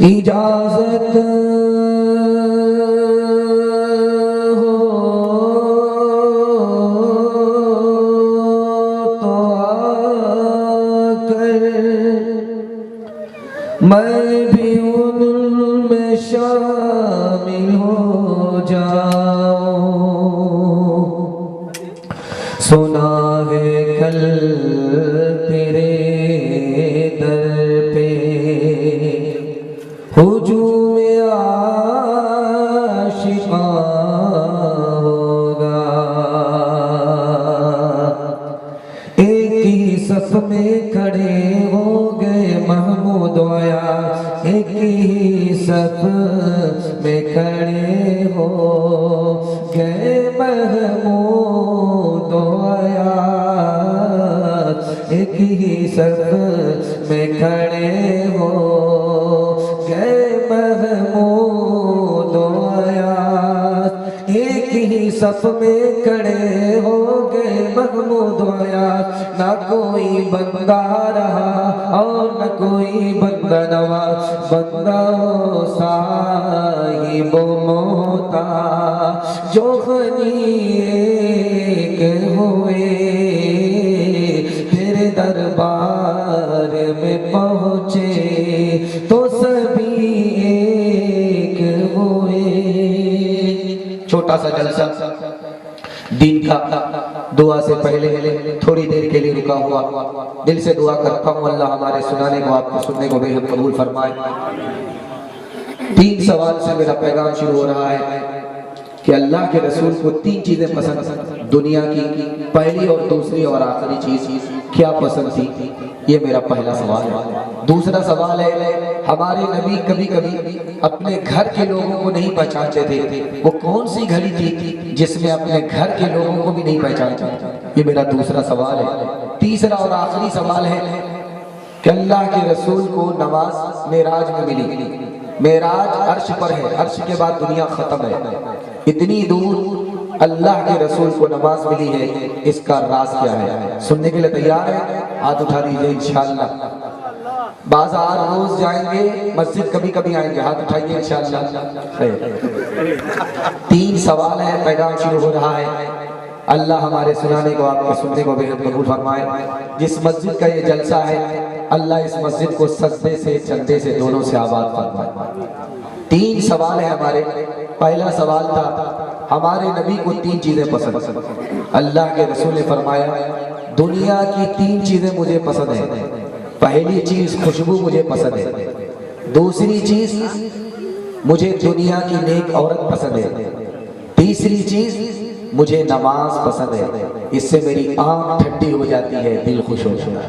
इजाज़त मैं भी उनमें शामिल हो जाऊं। सुना है कल तेरे दर पे हुजूम आशिक़ा होगा। एक ही सफ में खड़े हो गए महमूद आया, एक ही सफ में खड़े हो गए महमूद आया, एक ही सफ में खड़े हो गए महमूद आया, एक ही सफ में खड़े हो गए महमूद आया। ना कोई बंदा रहा और न कोई बंदा नवाज, बंदा साहिबो मोहता जो गनी एक हुए तेरे दरबार में पहुँचे तो सभी एक हुए। छोटा सा जलसा दिन का दुआ से पहले थोड़ी देर के लिए रुका हुआ। दिल से दुआ करता हूँ अल्लाह हमारे सुनाने को, आपको सुनने को बेहद कबूल फरमाए। 3 सवाल से मेरा पैगाम शुरू हो रहा है कि अल्लाह के रसूल को 3 चीजें पसंद, दुनिया की पहली और दूसरी और आखिरी चीज क्या पसंद थी? ये मेरा पहला सवाल है। दूसरा सवाल है, हमारे नबी कभी कभी अपने घर के लोगों को नहीं पहचानते थे, वो कौन सी घड़ी थी जिसमें अपने घर के लोगों को भी नहीं पहचानते? ये मेरा दूसरा सवाल है। तीसरा और आखिरी सवाल है कि अल्लाह के रसूल को नमाज मेराज में मिली। मेराज अर्श पर है, अर्श के बाद दुनिया खत्म है। इतनी दूर अल्लाह के रसूल को नमाज मिली है, इसका राज क्या है? सुनने के लिए तैयार है? हाथ उठा दीजिए इंशाअल्लाह। बाजार रोज जाएंगे, मस्जिद कभी कभी आएंगे, हाथ उठाइए इंशाअल्लाह। 3 सवाल है, पैगाम शुरू हो रहा है। अल्लाह हमारे सुनाने को, आपके सुनने को बेहद कबूल फरमाए। जिस मस्जिद का ये जलसा है, अल्लाह इस मस्जिद को सजदे से चंदे से दोनों से आबाद फरमाए। 3 सवाल है हमारे। पहला सवाल था, हमारे नबी को 3 चीजें पसंद। अल्लाह के रसूल ने फरमाया दुनिया की 3 चीजें मुझे पसंद है। पहली चीज खुशबू मुझे पसंद है, दूसरी चीज मुझे दुनिया की नेक औरत पसंद है, तीसरी चीज मुझे नमाज पसंद है। इससे मेरी आंख ठंडी हो जाती है, दिल खुश हो जाता है।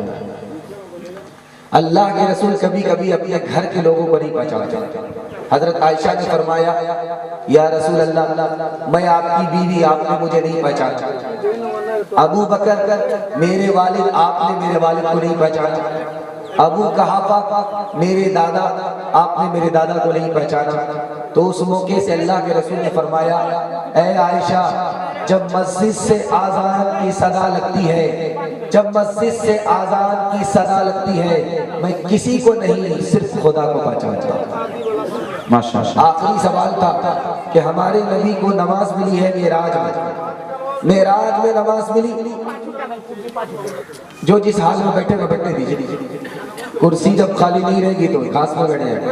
अल्लाह के रसूल कभी कभी अपने घर के लोगों को नहीं पहचानते। हजरत आयशा ने फरमाया या रसूल अल्लाह, मैं आपकी बीवी, आपने मुझे नहीं पहचाना। अबू बकर मेरे वालिद, आपने मेरे वालिद को नहीं पहचाना। अबू कहाफा मेरे दादा, आपने मेरे दादा को नहीं पहचाना। तो उस मौके से अल्लाह के रसूल ने फरमाया, ऐ आयशा, जब मस्जिद से आज़ान की सदा लगती है जब मस्जिद से आजान की सदा लगती है, मैं किसी को नहीं सिर्फ खुदा को पहचानता हूँ। माशाअल्लाह। आखिरी सवाल था कि हमारे नबी को नमाज मिली है मेराज में, मेराज में नमाज मिली। जो जिस हाल में बैठे में बैठे दीजिए, कुर्सी जब खाली नहीं रहेगी तो घास में बैठ जाएगा।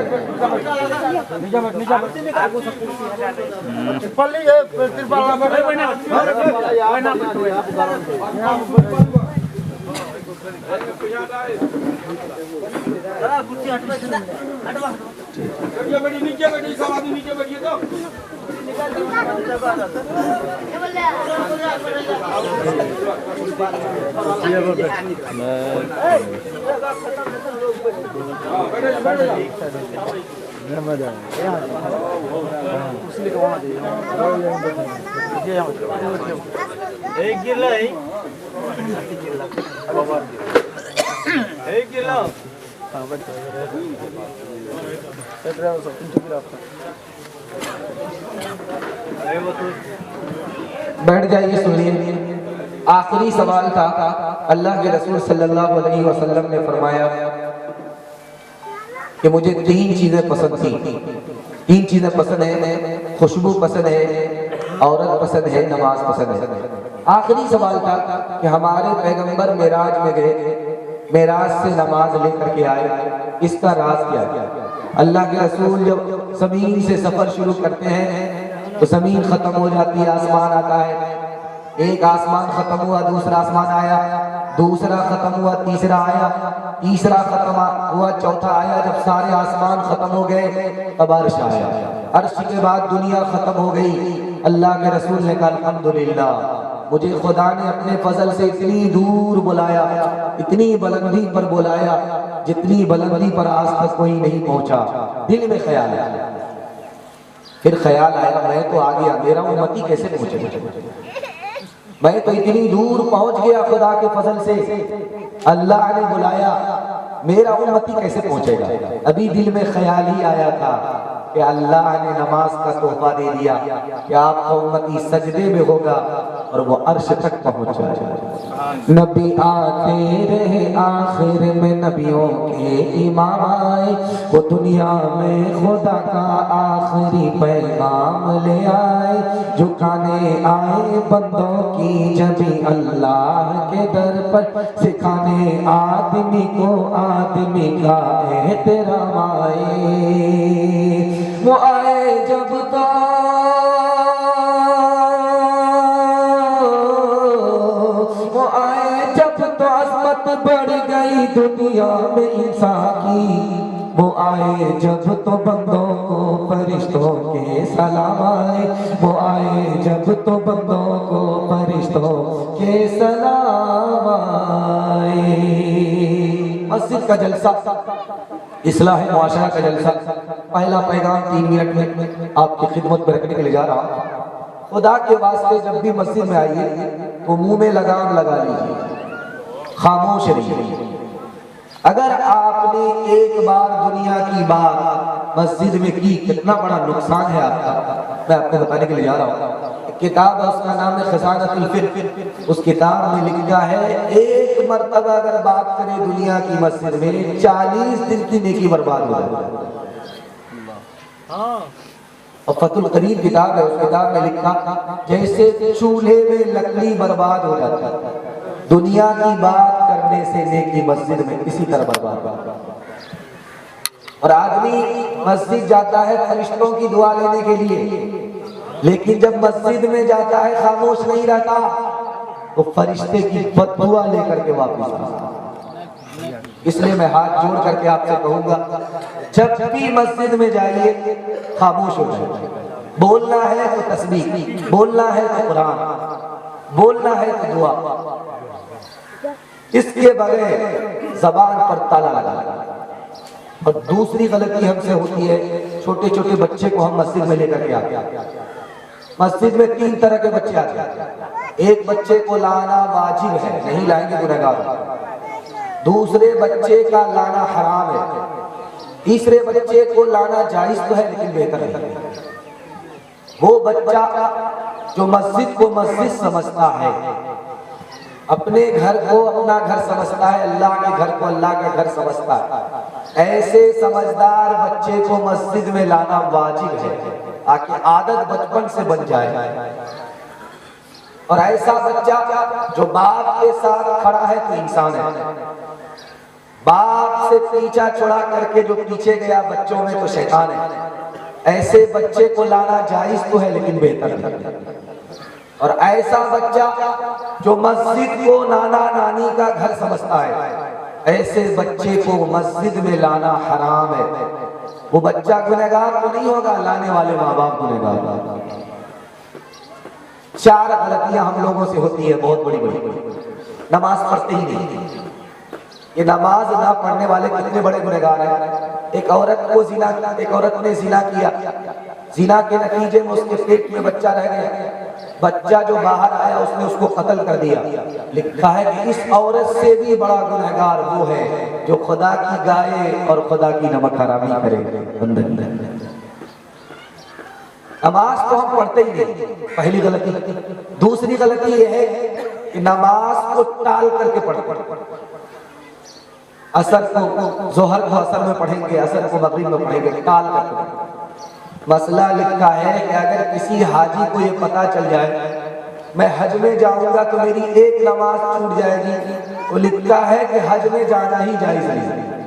बैठ जाइए, सुनिए। आखिरी सवाल था, अल्लाह के रसूल सल्लल्लाहु अलैहि वसल्लम ने फरमाया कि मुझे 3 चीजें पसंद थी। 3 चीजें पसंद है, खुशबू पसंद है, औरत पसंद है, नमाज पसंद है। आखिरी सवाल था कि हमारे पैगंबर मेराज में गए, मेराज से नमाज लेकर के आए, इसका राज क्या है? अल्लाह के रसूल जब ज़मीन से सफर शुरू करते हैं तो ज़मीन खत्म हो जाती है, आसमान आता है। एक आसमान खत्म हुआ, दूसरा आसमान आया, दूसरा खत्म हुआ, तीसरा आया, तीसरा खत्म हुआ, चौथा आया। जब सारे आसमान खत्म हो गए तब अर्श आया। अर्श के बाद दुनिया खत्म हो गई। अल्लाह के रसूल ने कहा अल्हम्दुलिल्लाह, मुझे खुदा ने अपने फजल से इतनी दूर बुलाया, इतनी बुलंदी पर बुलाया जितनी बुलंदी पर आज तक कोई नहीं पहुंचा। दिल में ख्याल आया, फिर ख्याल आया मैं तो आ गया, मेरा उम्मती कैसे पहुंचे? मैं तो इतनी दूर पहुंच गया खुदा के फजल से, अल्लाह ने बुलाया, मेरा उम्मती कैसे पहुंचेगा? अभी दिल में ख्याल ही आया था कि अल्लाह ने नमाज का तोहफा दे दिया कि आपका उम्मती सजदे में होगा और वो अर्श तक पहुंच जाएगा। नबी आते रहे, आखिर में नबियों के इमाम आए, वो दुनिया में खुदा का आखिरी पैगाम ले आए। झुकाने आए बंदों की जबी अल्लाह के दर पर, सिखाने आदमी को आदमी का एहतराम आए। वो आए जब तो अज़मत बढ़ गई दुनिया में इंसान की। वो आए जब तो बंदों को फरिश्तों के सलाम आए, वो आए जब तो बंदों को फरिश्तों के सलाम आए। मस्जिद का जलसा, इस्लाह मुआशरा का जलसा, पहला पैगाम 3 मिनट में आपकी खिदमत में रखने के लिए जा रहा हूँ। खुदा के वास्ते जब भी मस्जिद में आइए तो मुंह में लगाम लगा लीजिए, खामोश रहिए। अगर आपने एक बार दुनिया की बात मस्जिद में की, कितना बड़ा नुकसान है आपका, मैं आपको बताने के लिए जा रहा हूँ। किताब है, उसका नाम है खज़ानतुल फिक्र। उस किताब में लिखा है एक मर्तबा अगर बात करें दुनिया की मस्जिद में 40 दिन की नेकी बर्बाद हो जाए। और फतुल करीब किताब है, उस किताब में लिखा जैसे चूल्हे में लकड़ी बर्बाद हो जाता है, दुनिया की बात करने से नेकी मस्जिद में इसी तरह बर्बाद। और आदमी मस्जिद जाता है फरिश्तों की दुआ लेने के लिए, लेकिन जब मस्जिद में जाता है खामोश नहीं रहता तो फरिश्ते की बददुआ लेकर के वापस आता। इसलिए मैं हाथ जोड़ करके आपसे कहूंगा, जब भी मस्जिद में जाइए खामोश हो जाइए। बोलना है तो तस्बीह, बोलना है तो कुरान, बोलना है तो दुआ, इसके बगैर जबान पर ताला लगा। और दूसरी गलती हमसे होती है, छोटे छोटे बच्चे को हम मस्जिद में लेकर के आते हैं। मस्जिद में 3 तरह के बच्चे आते हैं। एक बच्चे को लाना वाजिब है, नहीं लाएंगे गुनहगार। दूसरे बच्चे का लाना हराम है। तीसरे बच्चे को लाना जायज तो है लेकिन बेहतर है। वो बच्चा जो मस्जिद को मस्जिद समझता है अपने घर को अपना घर समझता है, अल्लाह के घर को अल्लाह का घर समझता है। ऐसे समझदार बच्चे को मस्जिद में लाना वाजिब है ताकि आदत बचपन से बन जाए। और ऐसा बच्चा जो बाप के साथ खड़ा है तो इंसान है, बाप से पीछा छुड़ा करके जो पीछे गया बच्चों में तो शैतान है। ऐसे बच्चे को लाना जायज तो है लेकिन बेहतर है। और ऐसा बच्चा जो मस्जिद को नाना नानी का घर समझता है, ऐसे बच्चे को मस्जिद में लाना हराम है। वो बच्चा गुनहगार तो नहीं होगा, लाने वाले माँ बाप गुनहगार। 4 गलतियां हम लोगों से होती है बहुत बड़ी बड़ी। नमाज पढ़ते ही नहीं। ये नमाज ना पढ़ने वाले कितने बड़े गुनहगार हैं। एक औरत ने जिना किया, जिना के नतीजे में उसके पेट में बच्चा रह गया। बच्चा जो बाहर आया उसने उसको कत्ल कर दिया। लिखा है कि इस औरत से भी बड़ा गुनहगार वो है जो खुदा की गाय और खुदा की नमक हरामी करे। नमाज तो हम पढ़ते ही नहीं, पहली गलती। दूसरी गलती यह है कि नमाज को टाल करके पढ़ते। असर को जोहर को असर में पढ़ेंगे, असर को मगरिब में पढ़ेंगे, टाल करके। मसला लिखा है कि अगर किसी हाजी को ये पता चल जाए मैं हज में जाऊंगा तो मेरी एक नमाज छूट जाएगी, तो लिखा है कि हज में जाना ही जायज नहीं।